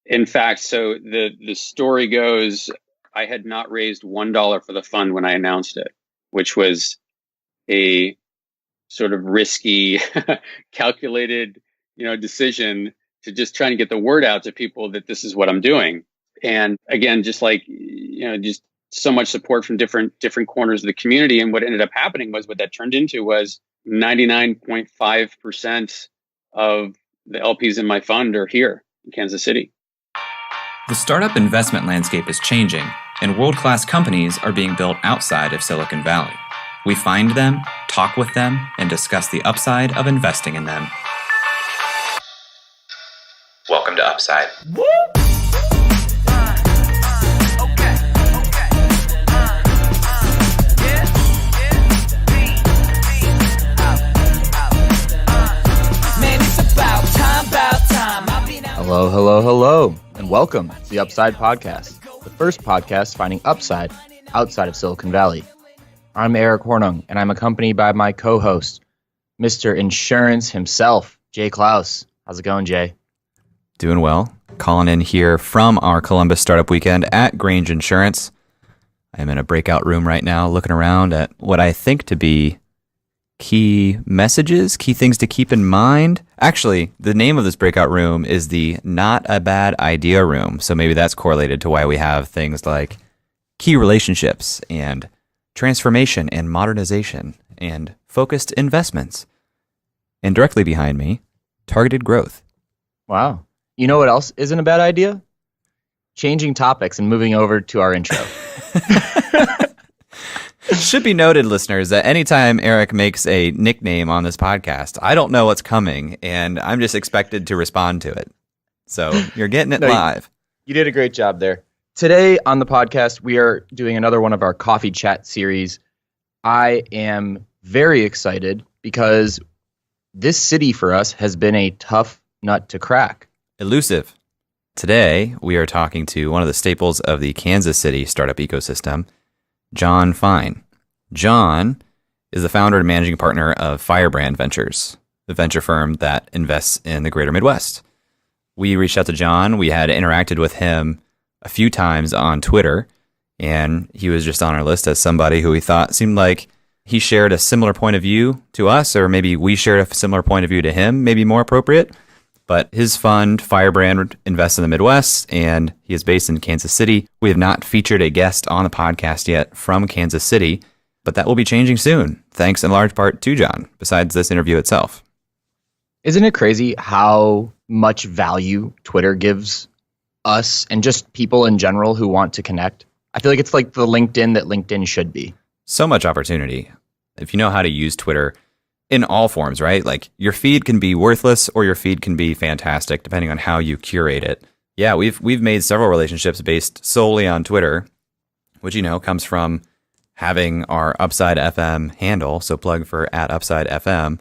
In fact, so the story goes, I had not raised $1 for the fund when I announced it, which was a sort of risky, calculated, decision to just try and get the word out to people that this is what I'm doing. And again, just like, just so much support from different corners of the community. And what ended up happening was what that turned into was 99.5% of the LPs in my fund are here in Kansas City. The startup investment landscape is changing, and world-class companies are being built outside of Silicon Valley. We find them, talk with them, and discuss the upside of investing in them. Welcome to Upside. Woo! Hello, and welcome to the Upside Podcast, the first podcast finding upside outside of Silicon Valley. I'm Eric Hornung, and I'm accompanied by my co-host, Mr. Insurance himself, Jay Klaus. How's it going, Jay? Doing well. Calling in here from our Columbus Startup Weekend at Grange Insurance. I'm in a breakout room right now looking around at what I think to be key messages, key things to keep in mind. Actually, the name of this breakout room is the Not a Bad Idea Room. So maybe that's correlated to why we have things like key relationships and transformation and modernization and focused investments. And directly behind me, targeted growth. Wow. You know what else isn't a bad idea? Changing topics and moving over to our intro. Should be noted, listeners, that anytime Eric makes a nickname on this podcast, I don't know what's coming, and I'm just expected to respond to it. So you're getting it live. You did a great job there. Today on the podcast, we are doing another one of our coffee chat series. I am very excited because this city for us has been a tough nut to crack. Elusive. Today, we are talking to one of the staples of the Kansas City startup ecosystem, John Fein. John is the founder and managing partner of Firebrand Ventures, the venture firm that invests in the greater Midwest. We reached out to John. We had interacted with him a few times on Twitter, and he was just on our list as somebody who we thought seemed like he shared a similar point of view to us, or maybe we shared a similar point of view to him, maybe more appropriate. But his fund, Firebrand, invests in the Midwest, and he is based in Kansas City. We have not featured a guest on the podcast yet from Kansas City, but that will be changing soon, thanks in large part to John, besides this interview itself. Isn't it crazy how much value Twitter gives us and just people in general who want to connect? I feel like it's like the LinkedIn that LinkedIn should be. So much opportunity. If you know how to use Twitter in all forms, right? Like your feed can be worthless or your feed can be fantastic, depending on how you curate it. Yeah, we've made several relationships based solely on Twitter, which, comes from having our Upside FM handle, so plug for @Upside FM,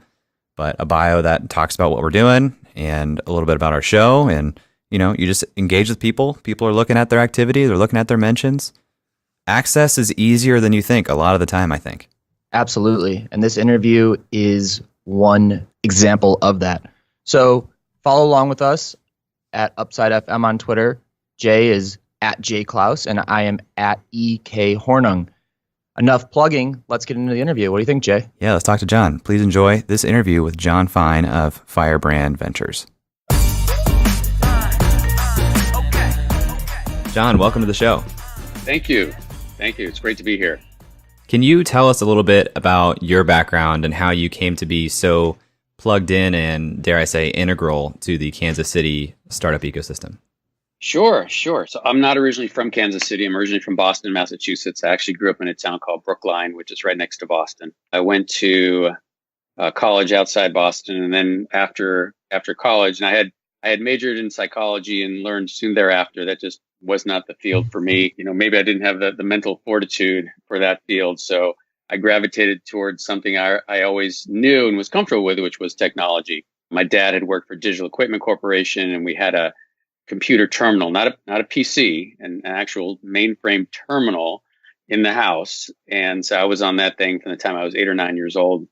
but a bio that talks about what we're doing and a little bit about our show. And, you just engage with people. People are looking at their activity. They're looking at their mentions. Access is easier than you think a lot of the time, I think. Absolutely. And this interview is one example of that. So follow along with us at Upside FM on Twitter. Jay is @Jay Klaus, and I am @EK Hornung. Enough plugging. Let's get into the interview. What do you think, Jay? Yeah, let's talk to John. Please enjoy this interview with John Fein of Firebrand Ventures. John, welcome to the show. Thank you. It's great to be here. Can you tell us a little bit about your background and how you came to be so plugged in and, dare I say, integral to the Kansas City startup ecosystem? Sure. So I'm not originally from Kansas City. I'm originally from Boston, Massachusetts. I actually grew up in a town called Brookline, which is right next to Boston. I went to college outside Boston, and then after college, and I had majored in psychology and learned soon thereafter that just was not the field for me. Maybe I didn't have the mental fortitude for that field. So I gravitated towards something I always knew and was comfortable with, which was technology. My dad had worked for Digital Equipment Corporation, and we had a computer terminal, not a PC, an actual mainframe terminal in the house. And so I was on that thing from the time I was 8 or 9 years old.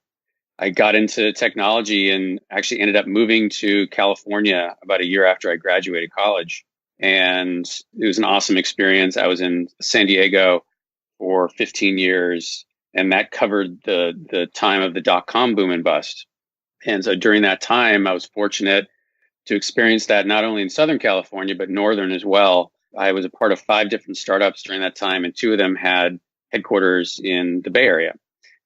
I got into technology and actually ended up moving to California about a year after I graduated college. And it was an awesome experience. I was in San Diego for 15 years, and that covered the time of the dot-com boom and bust. And so during that time, I was fortunate to experience that not only in Southern California, but Northern as well. I was a part of 5 different startups during that time, and 2 of them had headquarters in the Bay Area.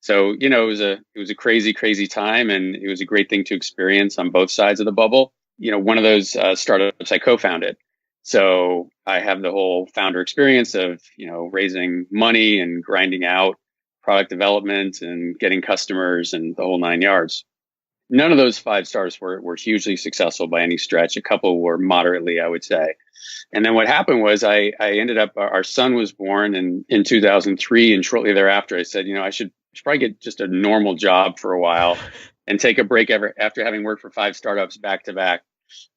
So, it was a crazy, crazy time, and it was a great thing to experience on both sides of the bubble. One of those startups I co-founded. So I have the whole founder experience of, raising money and grinding out product development and getting customers and the whole 9 yards. None of those 5 startups were hugely successful by any stretch. A couple were moderately, I would say. And then what happened was I ended up, our son was born in 2003. And shortly thereafter, I said, I should probably get just a normal job for a while and take a break after having worked for 5 startups back to back.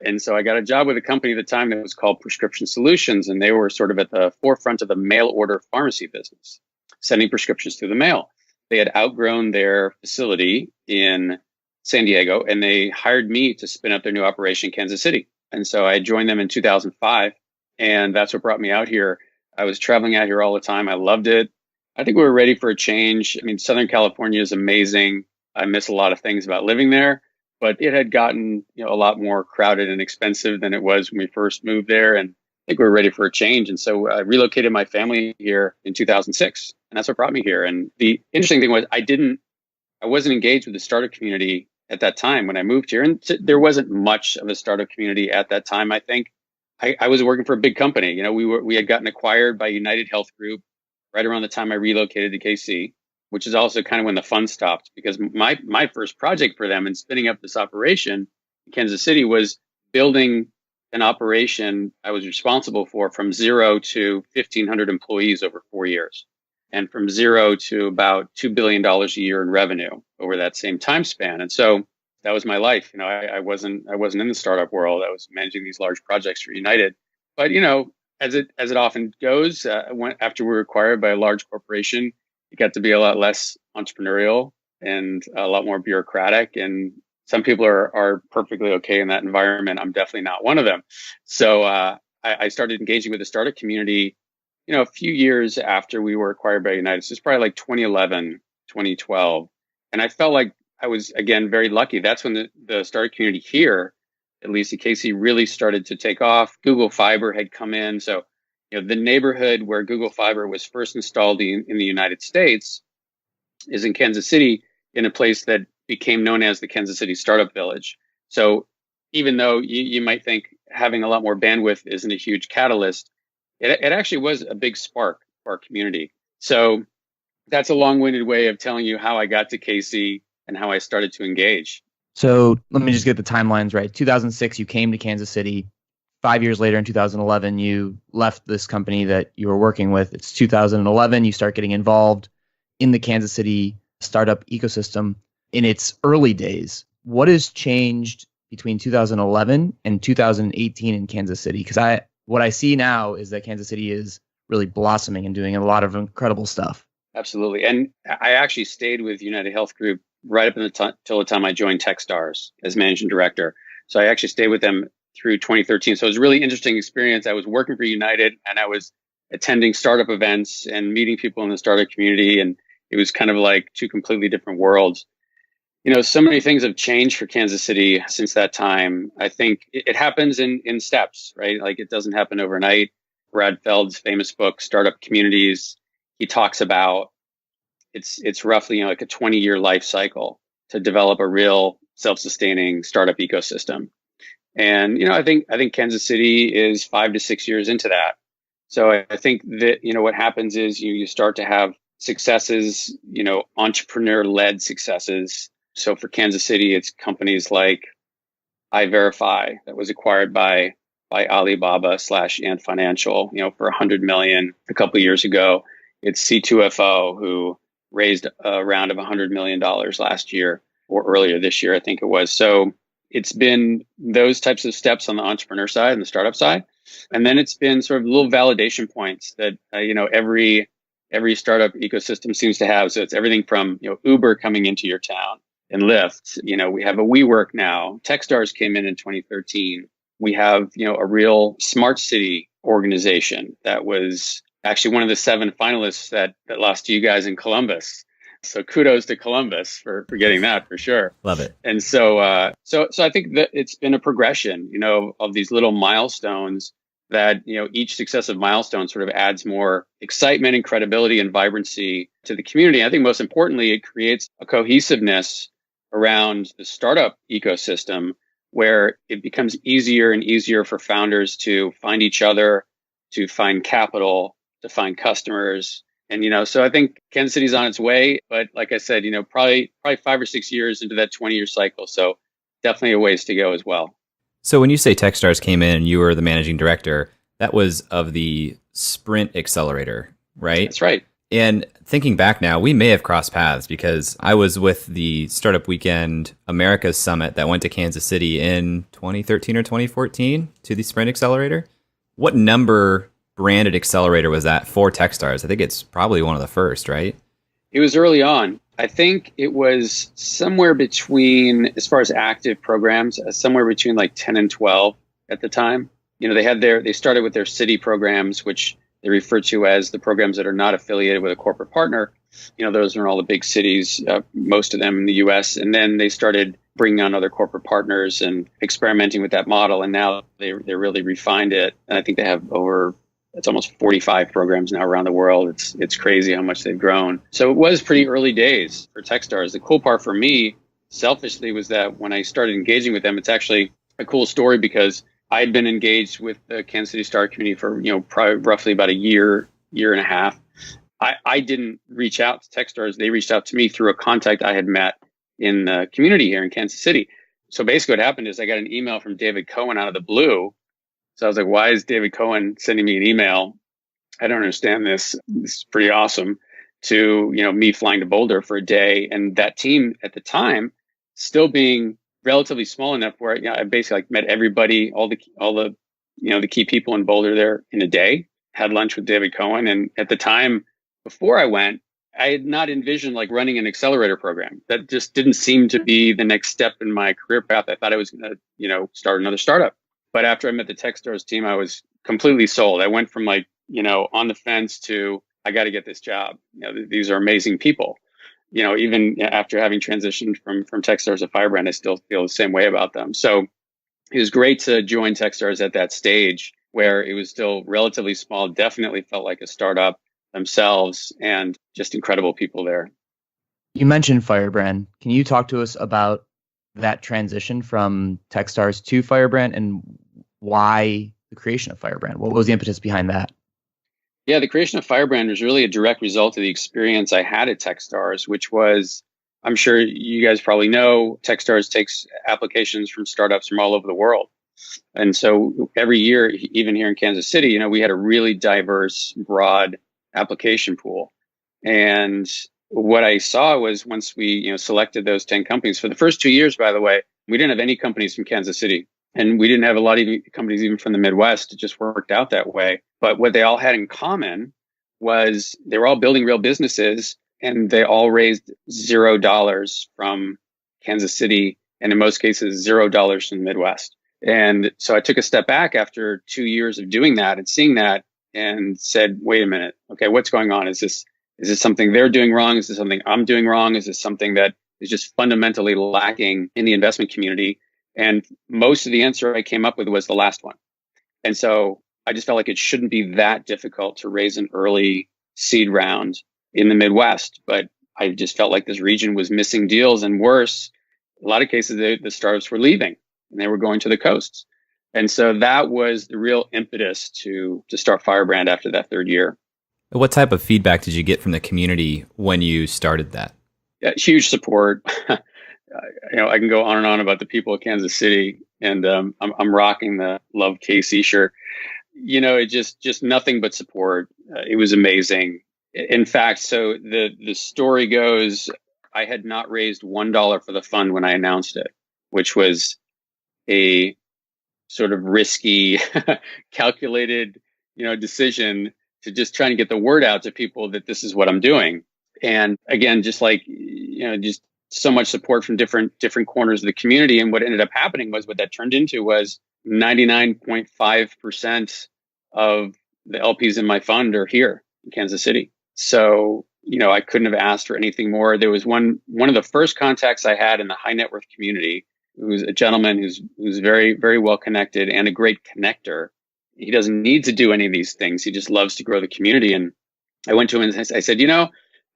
And so I got a job with a company at the time that was called Prescription Solutions. And they were sort of at the forefront of the mail order pharmacy business, sending prescriptions through the mail. They had outgrown their facility in San Diego, and they hired me to spin up their new operation in Kansas City. And so I joined them in 2005, and that's what brought me out here. I was traveling out here all the time. I loved it. I think we were ready for a change. I mean, Southern California is amazing. I miss a lot of things about living there, but it had gotten a lot more crowded and expensive than it was when we first moved there. And I think we were ready for a change. And so I relocated my family here in 2006, and that's what brought me here. And the interesting thing was I wasn't engaged with the startup community at that time when I moved here. And there wasn't much of a startup community at that time. I think I was working for a big company. We had gotten acquired by United Health Group right around the time I relocated to KC, which is also kind of when the fun stopped, because my first project for them in spinning up this operation in Kansas City was building an operation I was responsible for from 0 to 1,500 employees over 4 years, and from 0 to about $2 billion a year in revenue over that same time span. And so that was my life. I wasn't in the startup world. I was managing these large projects for United. But as it often goes, after we were acquired by a large corporation, it got to be a lot less entrepreneurial and a lot more bureaucratic. And some people are perfectly okay in that environment. I'm definitely not one of them. So I started engaging with the startup community a few years after we were acquired by United. So it's probably like 2011, 2012. And I felt like I was, again, very lucky. That's when the startup community here, at least at KC, really started to take off. Google Fiber had come in. So, the neighborhood where Google Fiber was first installed in the United States is in Kansas City, in a place that became known as the Kansas City Startup Village. So even though you might think having a lot more bandwidth isn't a huge catalyst, it actually was a big spark for our community. So that's a long-winded way of telling you how I got to KC and how I started to engage. So let me just get the timelines right. 2006, you came to Kansas City. 5 years later, in 2011, you left this company that you were working with. It's 2011. You start getting involved in the Kansas City startup ecosystem in its early days. What has changed between 2011 and 2018 in Kansas City? Because what I see now is that Kansas City is really blossoming and doing a lot of incredible stuff. Absolutely. And I actually stayed with United Health Group right up until the time I joined Techstars as managing director. So I actually stayed with them through 2013. So it was a really interesting experience. I was working for United, and I was attending startup events and meeting people in the startup community. And it was kind of like 2 completely different worlds. So many things have changed for Kansas City since that time. I think it happens in steps, right? Like, it doesn't happen overnight. Brad Feld's famous book, Startup Communities, he talks about it's roughly like a 20-year life cycle to develop a real self-sustaining startup ecosystem. And I think Kansas City is 5 to 6 years into that. So I think that what happens is you start to have successes, entrepreneur-led successes. So for Kansas City, it's companies like iVerify that was acquired by Alibaba / Ant Financial, for $100 million a couple of years ago. It's C2FO, who raised a round of $100 million last year, or earlier this year, I think it was. So it's been those types of steps on the entrepreneur side and the startup side. And then it's been sort of little validation points that, every startup ecosystem seems to have. So it's everything from, Uber coming into your town and Lyft. We have a WeWork now. Techstars came in 2013. We have, a real smart city organization that was actually one of the 7 finalists that lost to you guys in Columbus. So kudos to Columbus for getting that for sure. Love it. And so I think that it's been a progression, of these little milestones that, each successive milestone sort of adds more excitement and credibility and vibrancy to the community. I think most importantly, it creates a cohesiveness around the startup ecosystem where it becomes easier and easier for founders to find each other, to find capital, to find customers. And, so I think Kansas City's on its way, but like I said, probably 5 or 6 years into that 20-year cycle. So definitely a ways to go as well. So when you say Techstars came in and you were the managing director, that was of the Sprint Accelerator, right? That's right. And thinking back now, we may have crossed paths because I was with the Startup Weekend Americas Summit that went to Kansas City in 2013 or 2014 to the Sprint Accelerator. What number branded accelerator was that for Techstars? I think it's probably one of the first, right? It was early on. I think it was somewhere between, as far as active programs, somewhere between like 10 and 12 at the time. They started with their city programs, which they refer to as the programs that are not affiliated with a corporate partner. Those are all the big cities, most of them in the US. And then they started bringing on other corporate partners and experimenting with that model. And now they really refined it. And I think they have it's almost 45 programs now around the world. It's crazy how much they've grown. So it was pretty early days for Techstars. The cool part for me, selfishly, was that when I started engaging with them, it's actually a cool story because I had been engaged with the Kansas City startup community for, probably roughly about a year and a half. I didn't reach out to Techstars. They reached out to me through a contact I had met in the community here in Kansas City. So basically what happened is I got an email from David Cohen out of the blue. So I was like, why is David Cohen sending me an email? I don't understand this. This is pretty awesome. To, me flying to Boulder for a day. And that team at the time still being relatively small enough where I basically met everybody, all the the key people in Boulder there in a day, had lunch with David Cohen. And at the time before I went, I had not envisioned running an accelerator program. That just didn't seem to be the next step in my career path. I thought I was going to, start another startup. But after I met the Techstars team, I was completely sold. I went from on the fence to I got to get this job. These are amazing people. Even after having transitioned from Techstars to Firebrand, I still feel the same way about them. So it was great to join Techstars at that stage where it was still relatively small, definitely felt like a startup themselves, and just incredible people there. You mentioned Firebrand. Can you talk to us about that transition from Techstars to Firebrand and why the creation of Firebrand? What was the impetus behind that? Yeah, the creation of Firebrand was really a direct result of the experience I had at Techstars, which was, I'm sure you guys probably know, Techstars takes applications from startups from all over the world. And so every year, even here in Kansas City, we had a really diverse, broad application pool. And what I saw was once we, selected those 10 companies, for the first 2 years, by the way, we didn't have any companies from Kansas City. And we didn't have a lot of companies even from the Midwest. It just worked out that way. But what they all had in common was they were all building real businesses, and they all raised $0 from Kansas City, and in most cases, $0 from the Midwest. And so I took a step back after 2 years of doing that and seeing that and said, wait a minute, okay, what's going on? Is this something they're doing wrong? Is this something I'm doing wrong? Is this something that is just fundamentally lacking in the investment community? And most of the answer I came up with was the last one. And so I just felt like it shouldn't be that difficult to raise an early seed round in the Midwest. But I just felt like this region was missing deals, and worse, a lot of cases, the startups were leaving and they were going to the coasts. And so that was the real impetus to start Firebrand after that third year. What type of feedback did you get from the community when you started that? Yeah, huge support. I can go on and on about the people of Kansas City, and I'm rocking the Love KC shirt. It just nothing but support. It was amazing. In fact, so the story goes, I had not raised $1 for the fund when I announced it, which was a sort of risky, calculated, decision to just try and get the word out to people that this is what I'm doing. And again, just so much support from different corners of the community. And what ended up happening was what that turned into was 99.5% of the LPs in my fund are here in Kansas City. So, I couldn't have asked for anything more. There was one of the first contacts I had in the high net worth community, who's a gentleman who's very, very well connected and a great connector. He doesn't need to do any of these things. He just loves to grow the community. And I went to him and I said,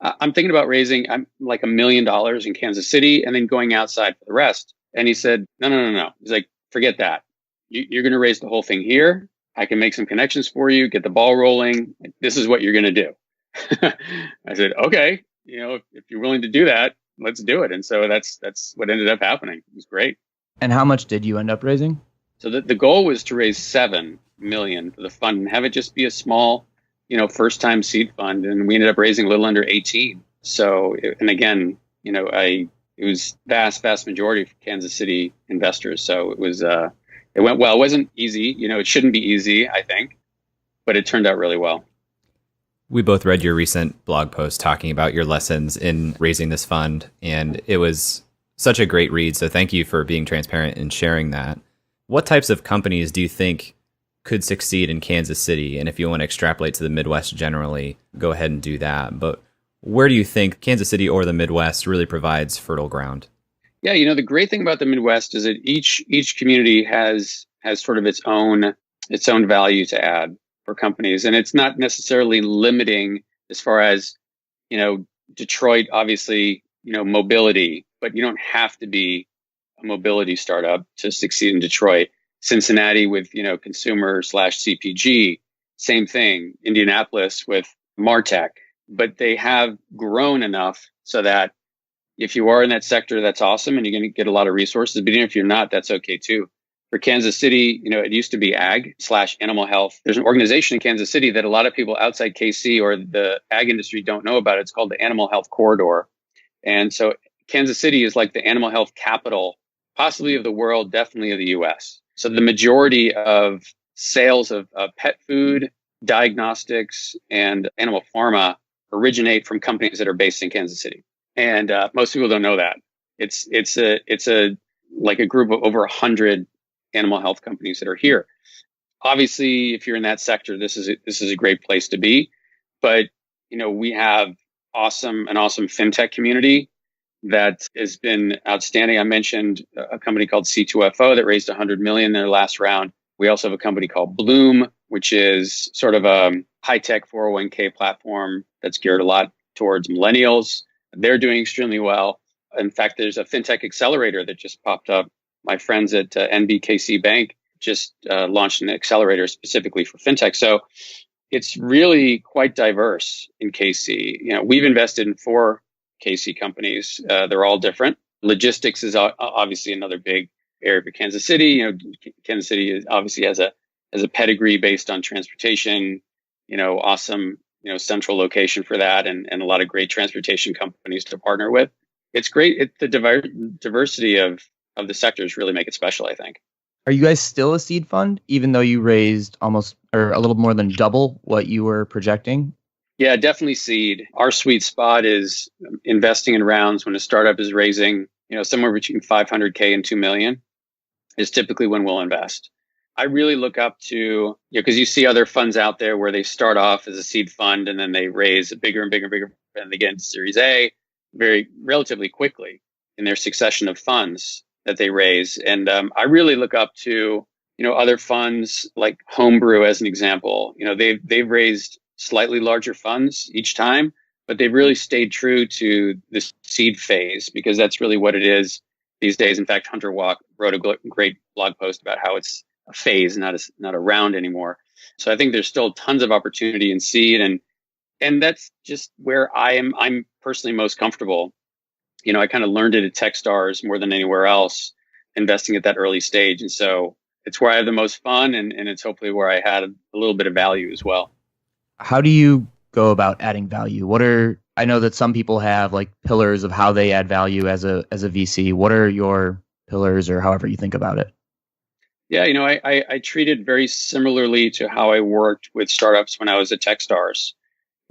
I'm thinking about raising like $1 million in Kansas City and then going outside for the rest. And he said, no. He's like, forget that. You're going to raise the whole thing here. I can make some connections for you, get the ball rolling. This is what you're going to do. I said, okay, if you're willing to do that, let's do it. And so that's what ended up happening. It was great. And how much did you end up raising? So the goal was to raise $7 million for the fund and have it just be a small, first time seed fund. And we ended up raising a little under 18. So, and again, it was vast majority of Kansas City investors. So it was, it went well. It wasn't easy. It shouldn't be easy, I think, but it turned out really well. We both read your recent blog post talking about your lessons in raising this fund, and it was such a great read. So thank you for being transparent and sharing that. What types of companies do you think could succeed in Kansas City? And if you want to extrapolate to the Midwest generally, go ahead and do that. But where do you think Kansas City or the Midwest really provides fertile ground? Yeah, the great thing about the Midwest is that each community has sort of its own value to add for companies. And it's not necessarily limiting as far as, Detroit, obviously, mobility, but you don't have to be a mobility startup to succeed in Detroit. Cincinnati with, consumer/CPG, same thing. Indianapolis with MarTech, but they have grown enough so that if you are in that sector, that's awesome. And you're going to get a lot of resources, but even if you're not, that's okay too. For Kansas City, it used to be ag/animal health. There's an organization in Kansas City that a lot of people outside KC or the ag industry don't know about. It's called the Animal Health Corridor. And so Kansas City is like the animal health capital, possibly of the world, definitely of the US. So the majority of sales of pet food, diagnostics, and animal pharma originate from companies that are based in Kansas City. And most people don't know that. It's a like a group of over 100 animal health companies that are here. Obviously, if you're in that sector, this is a great place to be. But we have an awesome fintech community that has been outstanding. I mentioned a company called C2FO that raised 100 million in their last round. We also have a company called Bloom, which is sort of a high-tech 401k platform that's geared a lot towards millennials. They're doing extremely well. In fact, there's a fintech accelerator that just popped up. My friends at NBKC Bank just launched an accelerator specifically for fintech. So it's really quite diverse in KC. We've invested in 4 KC companies. They're all different. Logistics is obviously another big area for Kansas City. Kansas City obviously has a pedigree based on transportation. Awesome. Central location for that, and a lot of great transportation companies to partner with. It's great. The diversity of the sectors really make it special, I think. Are you guys still a seed fund, even though you raised almost or a little more than double what you were projecting? Yeah, definitely seed. Our sweet spot is investing in rounds when a startup is raising, somewhere between 500K and 2 million is typically when we'll invest. I really look up to, because you see other funds out there where they start off as a seed fund and then they raise bigger and bigger, and they get into Series A very relatively quickly in their succession of funds that they raise. And I really look up to, other funds like Homebrew as an example. They've raised slightly larger funds each time, but they've really stayed true to the seed phase because that's really what it is these days. In fact, Hunter Walk wrote a great blog post about how it's a phase, not a round anymore. So I think there's still tons of opportunity in seed, and that's just where I'm personally most comfortable. I kind of learned it at Techstars more than anywhere else, investing at that early stage. And so it's where I have the most fun, and it's hopefully where I had a little bit of value as well. How do you go about adding value? I know that some people have like pillars of how they add value as a VC. What are your pillars, or however you think about it? Yeah, I treat it very similarly to how I worked with startups when I was at Techstars.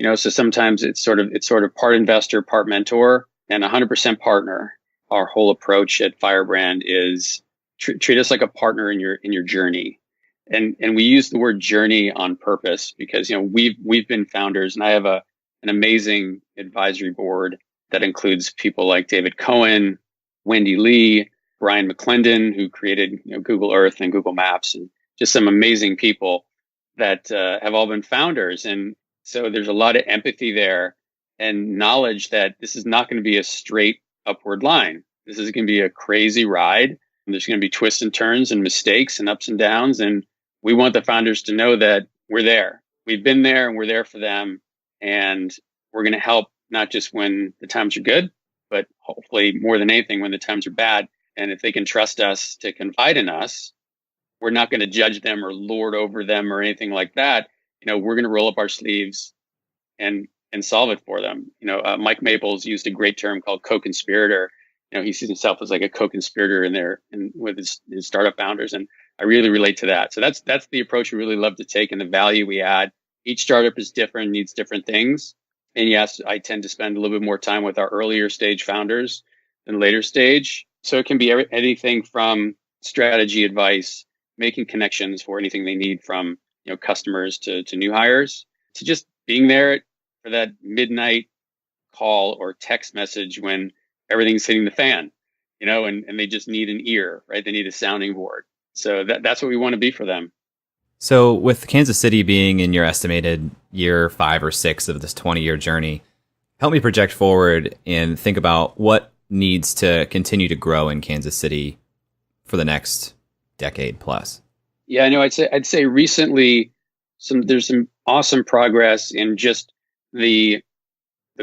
So sometimes it's sort of part investor, part mentor, and 100% partner. Our whole approach at Firebrand is treat us like a partner in your journey. And we use the word journey on purpose because, we've been founders, and I have an amazing advisory board that includes people like David Cohen, Wendy Lee, Brian McClendon, who created Google Earth and Google Maps, and just some amazing people that have all been founders. And so there's a lot of empathy there and knowledge that this is not going to be a straight upward line. This is going to be a crazy ride. There's going to be twists and turns and mistakes and ups and downs. And we want the founders to know that we're there. We've been there and we're there for them. And we're going to help not just when the times are good, but hopefully more than anything when the times are bad. And if they can trust us to confide in us, we're not going to judge them or lord over them or anything like that. We're going to roll up our sleeves and solve it for them. Mike Maples used a great term called co-conspirator. He sees himself as like a co-conspirator in there and with his startup founders. And I really relate to that. So that's the approach we really love to take and the value we add. Each startup is different, needs different things. And yes, I tend to spend a little bit more time with our earlier stage founders than later stage. So it can be anything from strategy advice, making connections for anything they need from customers to new hires, to just being there for that midnight call or text message when everything's hitting the fan, and they just need an ear, right? They need a sounding board. So that's what we want to be for them. So with Kansas City being in your estimated year 5 or 6 of this 20-year journey, help me project forward and think about what needs to continue to grow in Kansas City for the next decade plus. Yeah, I know. I'd say recently there's some awesome progress in just the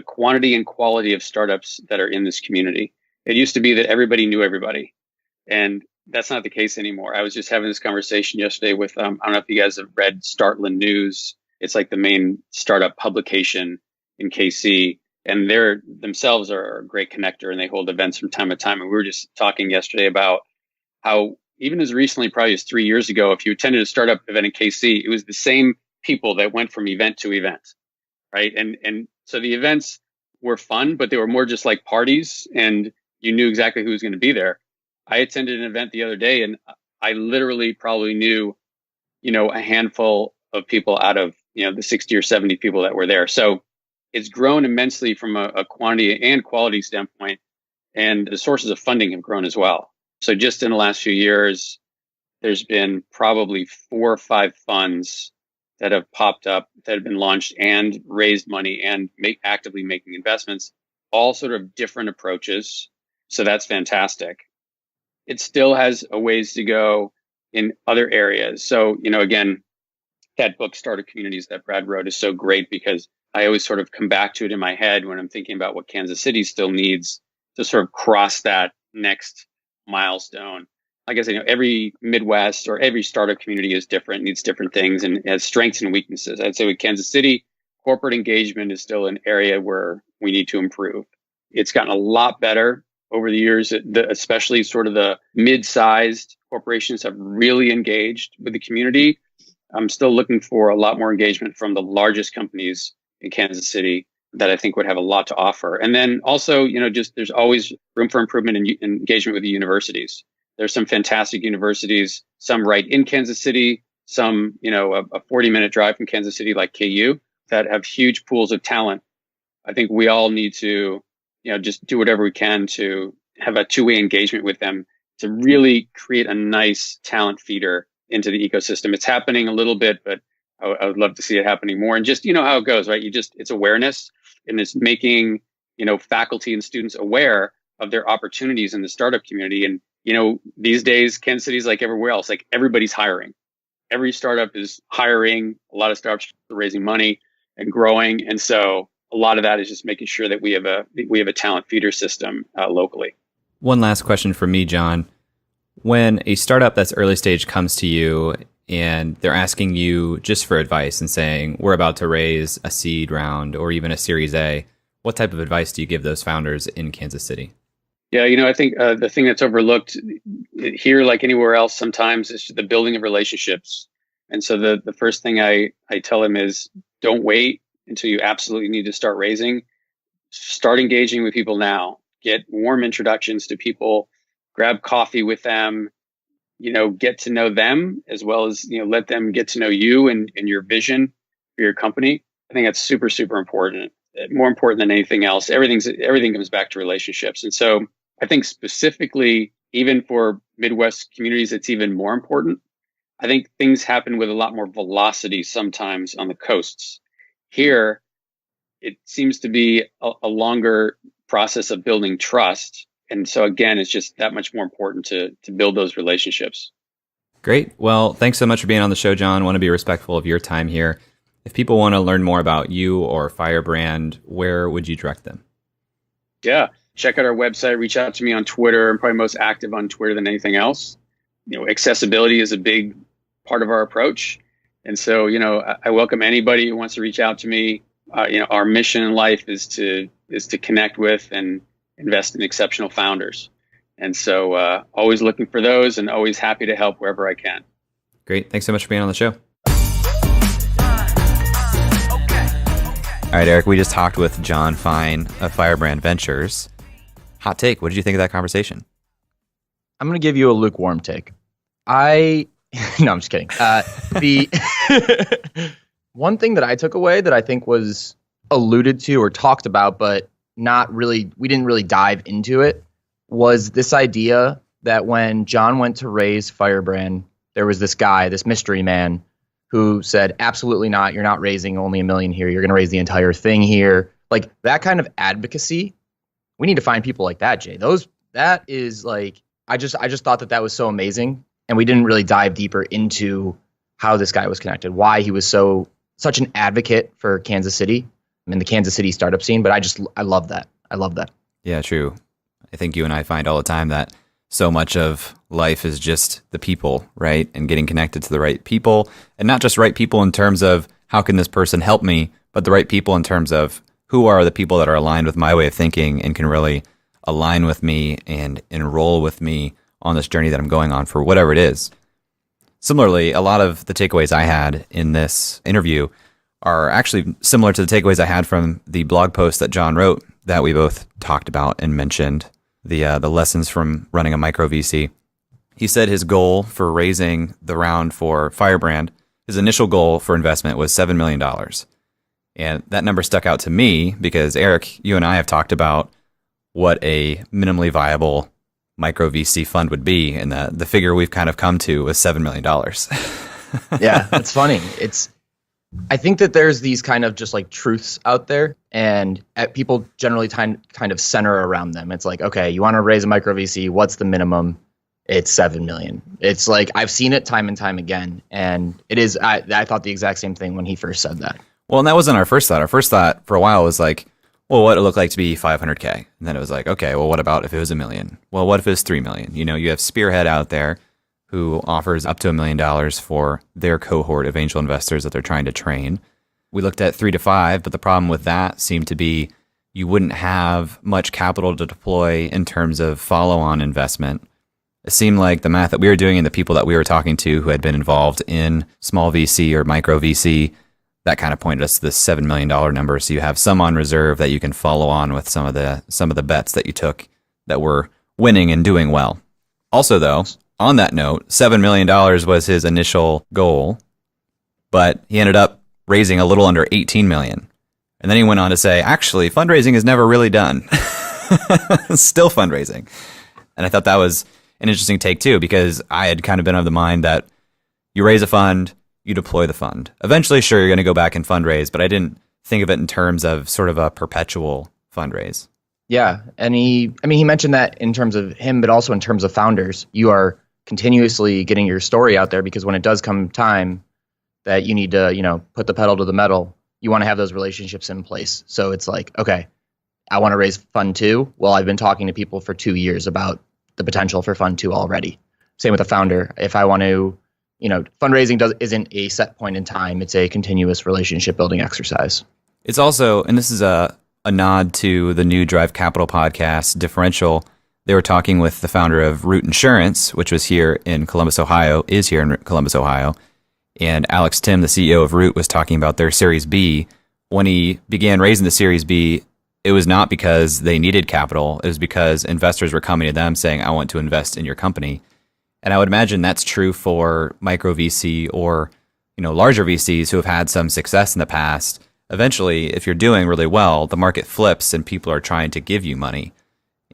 quantity and quality of startups that are in this community. It used to be that everybody knew everybody, and that's not the case anymore. I was just having this conversation yesterday with, I don't know if you guys have read Startland News. It's like the main startup publication in KC, and they're themselves are a great connector, and they hold events from time to time. And we were just talking yesterday about how even as recently, probably as 3 years ago, if you attended a startup event in KC, it was the same people that went from event to event, right? And so the events were fun, but they were more just like parties, and you knew exactly who was going to be there. I attended an event the other day, and I literally probably knew, a handful of people out of, the 60 or 70 people that were there. So it's grown immensely from a quantity and quality standpoint, and the sources of funding have grown as well. So just in the last few years, there's been probably 4 or 5 funds that have popped up, that have been launched and raised money and actively making investments, all sort of different approaches. So that's fantastic. It still has a ways to go in other areas. So, again, that book, Startup Communities, that Brad wrote is so great because I always sort of come back to it in my head when I'm thinking about what Kansas City still needs to sort of cross that next milestone. Like I said, every Midwest or every startup community is different, needs different things, and has strengths and weaknesses. I'd say with Kansas City, corporate engagement is still an area where we need to improve. It's gotten a lot better over the years, especially sort of the mid-sized corporations have really engaged with the community. I'm still looking for a lot more engagement from the largest companies in Kansas City that I think would have a lot to offer. And then also, just there's always room for improvement in engagement with the universities. There's some fantastic universities, some right in Kansas City, some, a 40-minute drive from Kansas City like KU that have huge pools of talent. I think we all need to just do whatever we can to have a two-way engagement with them to really create a nice talent feeder into the ecosystem. It's happening a little bit, but I would love to see it happening more. And just, how it goes, right? It's awareness, and it's making, faculty and students aware of their opportunities in the startup community. And, these days, Kansas City is like everywhere else, like everybody's hiring. Every startup is hiring. A lot of startups are raising money and growing. And so a lot of that is just making sure that we have a talent feeder system locally. One last question from me, John. When a startup that's early stage comes to you and they're asking you just for advice and saying, we're about to raise a seed round or even a Series A, what type of advice do you give those founders in Kansas City? Yeah, I think the thing that's overlooked here, like anywhere else sometimes, is the building of relationships. And so the first thing I tell them is don't wait until you absolutely need to start raising. Start engaging with people now. Get warm introductions to people. Grab coffee with them. get to know them as well as, let them get to know you and your vision for your company. I think that's super, super important. More important than anything else. Everything comes back to relationships. And so I think specifically, even for Midwest communities, it's even more important. I think things happen with a lot more velocity sometimes on the coasts. Here, it seems to be a longer process of building trust. And so again, it's just that much more important to build those relationships. Great. Well, thanks so much for being on the show, John. I want to be respectful of your time here. If people want to learn more about you or Firebrand, where would you direct them? Yeah, check out our website, reach out to me on Twitter. I'm probably most active on Twitter than anything else. Accessibility is a big part of our approach. And so, I welcome anybody who wants to reach out to me. Our mission in life is to connect with and invest in exceptional founders. And so always looking for those and always happy to help wherever I can. Great. Thanks so much for being on the show. All right, Eric, we just talked with John Fein of Firebrand Ventures. Hot take. What did you think of that conversation? I'm going to give you a lukewarm take. No, I'm just kidding. The one thing that I took away that I think was alluded to or talked about, but we didn't really dive into it, was this idea that when John went to raise Firebrand, there was this guy, this mystery man, who said, absolutely not, you're not raising only $1 million here, you're going to raise the entire thing here. Like, that kind of advocacy, we need to find people like that, Jay. That is like, I just thought that was so amazing, and we didn't really dive deeper into how this guy was connected, why he was such an advocate for Kansas City and the Kansas City startup scene. But I love that. I love that. Yeah, true. I think you and I find all the time that so much of life is just the people, right? And getting connected to the right people, and not just right people in terms of how can this person help me, but the right people in terms of who are the people that are aligned with my way of thinking and can really align with me and enroll with me on this journey that I'm going on for whatever it is. Similarly, a lot of the takeaways I had in this interview are actually similar to the takeaways I had from the blog post that John wrote that we both talked about and mentioned, the lessons from running a micro VC. He said his goal for raising the round for Firebrand, his initial goal for investment was $7 million. And that number stuck out to me because, Eric, you and I have talked about what a minimally viable micro VC fund would be, and the figure we've kind of come to is $7 million. Yeah, it's funny. I think that there's these kind of just like truths out there, and people generally kind of center around them. It's like, okay, you want to raise a micro VC, what's the minimum? It's 7 million. It's like, I've seen it time and time again, and it is. I thought the exact same thing when he first said that. Well, and that wasn't our first thought. Our first thought for a while was like, well, what it looked like to be 500K. And then it was like, okay, well, what about if it was $1 million? Well, what if it was 3 million? You have Spearhead out there who offers up to $1 million for their cohort of angel investors that they're trying to train. We looked at 3 to 5, but the problem with that seemed to be you wouldn't have much capital to deploy in terms of follow-on investment. It seemed like the math that we were doing and the people that we were talking to who had been involved in small VC or micro VC, that kind of pointed us to this $7 million number. So you have some on reserve that you can follow on with some of the bets that you took that were winning and doing well. Also, though, on that note, $7 million was his initial goal, but he ended up raising a little under 18 million. And then he went on to say, actually, fundraising is never really done. Still fundraising. And I thought that was an interesting take too, because I had kind of been of the mind that you raise a fund, you deploy the fund. Eventually, sure, you're going to go back and fundraise, but I didn't think of it in terms of sort of a perpetual fundraise. Yeah. And he mentioned that in terms of him, but also in terms of founders, you are continuously getting your story out there, because when it does come time that you need to, put the pedal to the metal, you want to have those relationships in place. So it's like, okay, I want to raise fund 2. Well, I've been talking to people for 2 years about the potential for fund 2 already. Same with a founder. If I want to, fundraising isn't a set point in time. It's a continuous relationship building exercise. It's also, and this is a nod to the new Drive Capital podcast, Differential. They were talking with the founder of Root Insurance, which was here in Columbus, Ohio, is here in Columbus, Ohio. And Alex Tim, the CEO of Root, was talking about their Series B. When he began raising the Series B, it was not because they needed capital. It was because investors were coming to them saying, I want to invest in your company. And I would imagine that's true for micro VC or, larger VCs who have had some success in the past. Eventually, if you're doing really well, the market flips and people are trying to give you money.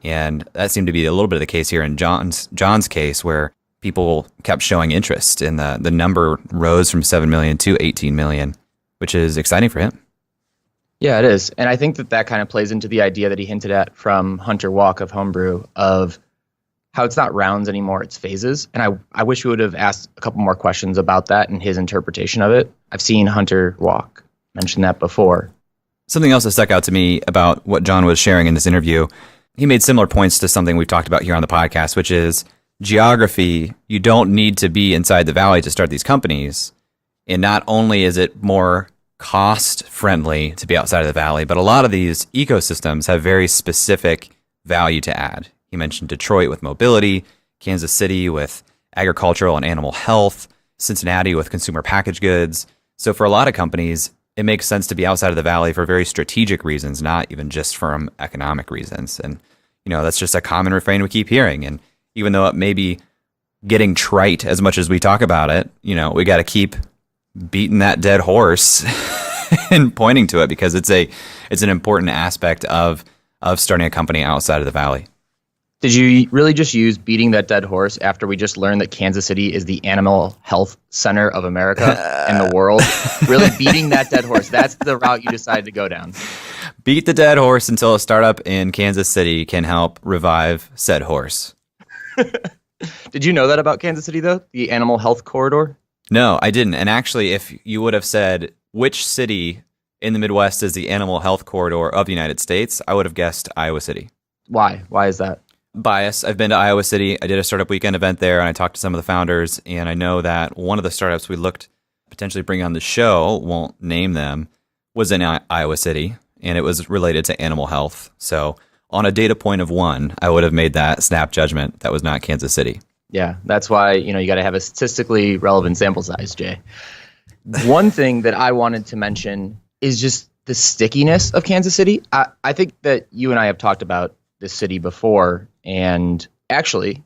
And that seemed to be a little bit of the case here in John's case, where people kept showing interest, and the number rose from 7 million to 18 million, which is exciting for him. Yeah, it is. And I think that kind of plays into the idea that he hinted at from Hunter Walk of Homebrew of how it's not rounds anymore, it's phases. And I wish we would have asked a couple more questions about that and his interpretation of it. I've seen Hunter Walk mention that before. Something else that stuck out to me about what John was sharing in this interview, he made similar points to something we've talked about here on the podcast, which is geography. You don't need to be inside the valley to start these companies. And not only is it more cost friendly to be outside of the valley, but a lot of these ecosystems have very specific value to add. He mentioned Detroit with mobility, Kansas City with agricultural and animal health, Cincinnati with consumer packaged goods. So for a lot of companies, it makes sense to be outside of the valley for very strategic reasons, not even just from economic reasons. And, that's just a common refrain we keep hearing. And even though it may be getting trite as much as we talk about it, we got to keep beating that dead horse and pointing to it, because it's an important aspect of starting a company outside of the valley. Did you really just use beating that dead horse after we just learned that Kansas City is the animal health center of America and the world? Really beating that dead horse. That's the route you decided to go down. Beat the dead horse until a startup in Kansas City can help revive said horse. Did you know that about Kansas City, though? The animal health corridor? No, I didn't. And actually, if you would have said which city in the Midwest is the animal health corridor of the United States, I would have guessed Iowa City. Why? Why is that? Bias. I've been to Iowa City. I did a startup weekend event there, and I talked to some of the founders, and I know that one of the startups we looked potentially bring on the show, won't name them, was in Iowa City, and it was related to animal health. So on a data point of 1, I would have made that snap judgment. That was not Kansas City. Yeah, that's why, you got to have a statistically relevant sample size, Jay. One thing that I wanted to mention is just the stickiness of Kansas City. I think that you and I have talked about this city before, and actually,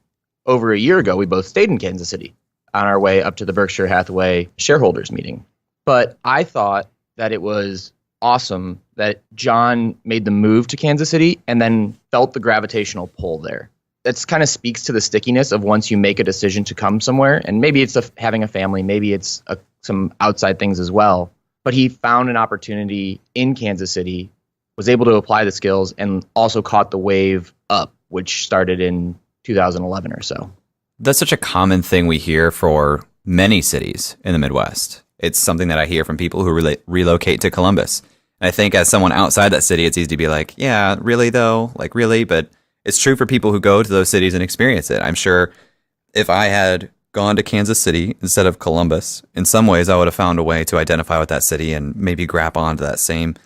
over a year ago, we both stayed in Kansas City on our way up to the Berkshire Hathaway shareholders meeting. But I thought that it was awesome that John made the move to Kansas City and then felt the gravitational pull there. That kind of speaks to the stickiness of once you make a decision to come somewhere, and maybe it's having a family, maybe it's some outside things as well. But he found an opportunity in Kansas City, was able to apply the skills, and also caught the wave up, which started in 2011 or so. That's such a common thing we hear for many cities in the Midwest. It's something that I hear from people who relocate to Columbus. And I think as someone outside that city, it's easy to be like, yeah, really though? Like, really? But it's true for people who go to those cities and experience it. I'm sure if I had gone to Kansas City instead of Columbus, in some ways I would have found a way to identify with that city and maybe grab onto that same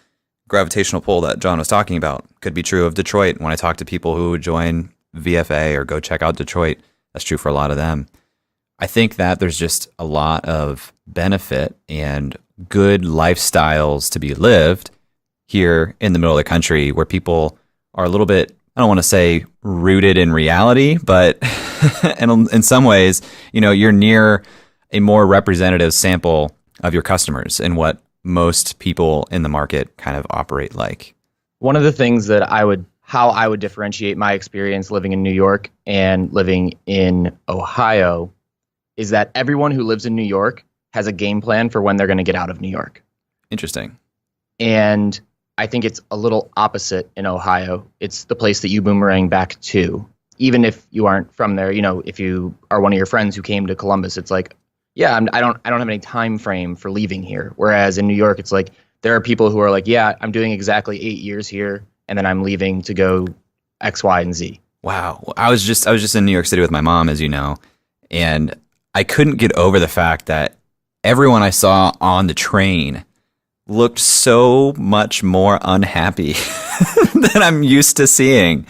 gravitational pull that John was talking about. Could be true of Detroit. When I talk to people who join VFA or go check out Detroit, that's true for a lot of them. I think that there's just a lot of benefit and good lifestyles to be lived here in the middle of the country, where people are a little bit, I don't want to say rooted in reality, but in some ways, you're near a more representative sample of your customers and what most people in the market kind of operate like. One of the things that how I would differentiate my experience living in New York and living in Ohio is that everyone who lives in New York has a game plan for when they're going to get out of New York. Interesting. And I think it's a little opposite in Ohio. It's the place that you boomerang back to. Even if you aren't from there, if you are one of your friends who came to Columbus, it's like, yeah, I don't have any time frame for leaving here. Whereas in New York, it's like there are people who are like, yeah, I'm doing exactly 8 years here, and then I'm leaving to go X, Y, and Z. Wow. I was just in New York City with my mom, as you know, and I couldn't get over the fact that everyone I saw on the train looked so much more unhappy than I'm used to seeing.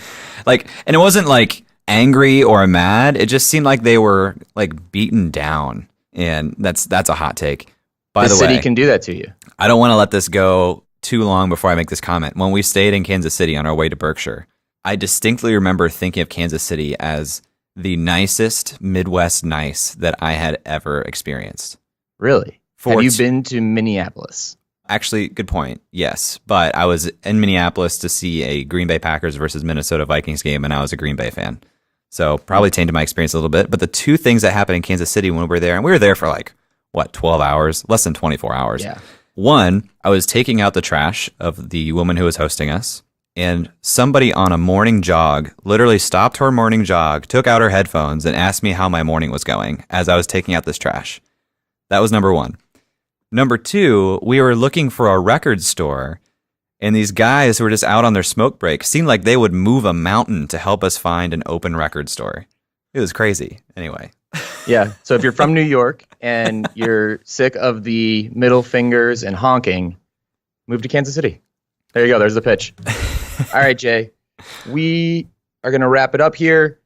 And it wasn't like angry or mad. It just seemed like they were like beaten down. And that's a hot take. By the way, the city can do that to you. I don't want to let this go too long before I make this comment. When we stayed in Kansas City on our way to Berkshire, I distinctly remember thinking of Kansas City as the nicest Midwest nice that I had ever experienced. Really? Have you been to Minneapolis? Actually, good point. Yes. But I was in Minneapolis to see a Green Bay Packers versus Minnesota Vikings game, and I was a Green Bay fan. So probably tainted my experience a little bit. But the two things that happened in Kansas City when we were there, and we were there for 12 hours, less than 24 hours. Yeah. One, I was taking out the trash of the woman who was hosting us, and somebody on a morning jog literally stopped her morning jog, took out her headphones, and asked me how my morning was going as I was taking out this trash. That was number one. Number two, we were looking for a record store, and these guys who were just out on their smoke break seemed like they would move a mountain to help us find an open record store. It was crazy. Anyway. Yeah. So if you're from New York and you're sick of the middle fingers and honking, move to Kansas City. There you go. There's the pitch. All right, Jay. We are going to wrap it up here.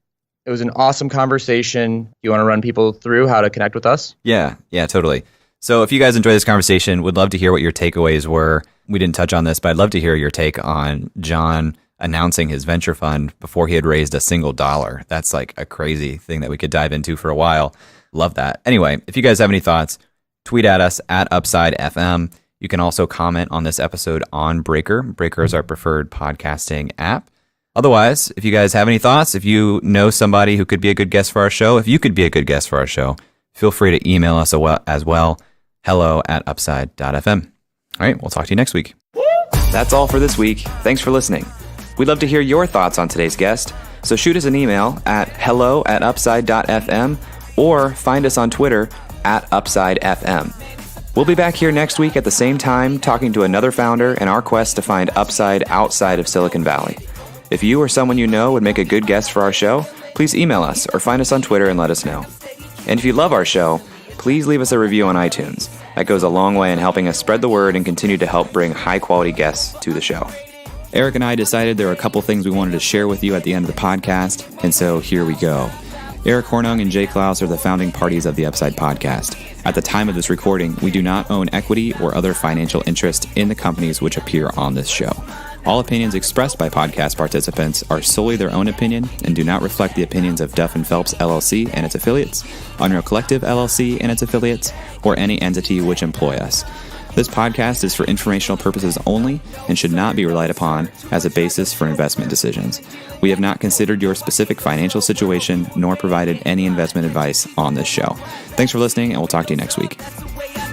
It was an awesome conversation. You want to run people through how to connect with us? Yeah, totally. So if you guys enjoy this conversation, would love to hear what your takeaways were. We didn't touch on this, but I'd love to hear your take on John announcing his venture fund before he had raised a single dollar. That's like a crazy thing that we could dive into for a while. Love that. Anyway, if you guys have any thoughts, tweet at us at UpsideFM. You can also comment on this episode on Breaker. Breaker is our preferred podcasting app. Otherwise, if you guys have any thoughts, if you know somebody who could be a good guest for our show, if you could be a good guest for our show, feel free to email us as well. hello@upside.fm. All right, we'll talk to you next week. That's all for this week. Thanks for listening. We'd love to hear your thoughts on today's guest, so shoot us an email at hello@upside.fm or find us on Twitter @UpsideFM. We'll be back here next week at the same time talking to another founder in our quest to find upside outside of Silicon Valley. If you or someone you know would make a good guest for our show, please email us or find us on Twitter and let us know. And if you love our show, please leave us a review on iTunes. That goes a long way in helping us spread the word and continue to help bring high-quality guests to the show. Eric and I decided there were a couple things we wanted to share with you at the end of the podcast, and so here we go. Eric Hornung and Jay Klaus are the founding parties of the Upside podcast. At the time of this recording, we do not own equity or other financial interest in the companies which appear on this show. All opinions expressed by podcast participants are solely their own opinion and do not reflect the opinions of Duff & Phelps LLC and its affiliates, Unreal Collective LLC and its affiliates, or any entity which employ us. This podcast is for informational purposes only and should not be relied upon as a basis for investment decisions. We have not considered your specific financial situation nor provided any investment advice on this show. Thanks for listening, and we'll talk to you next week.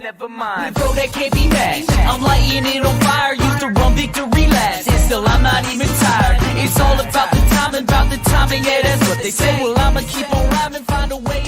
Never mind, bro, that can't be matched. I'm lighting it on fire, used to run victory laps, and still I'm not even tired. It's all about the timing, yeah, that's what they say. Well, I'ma keep on rhyming, find a way.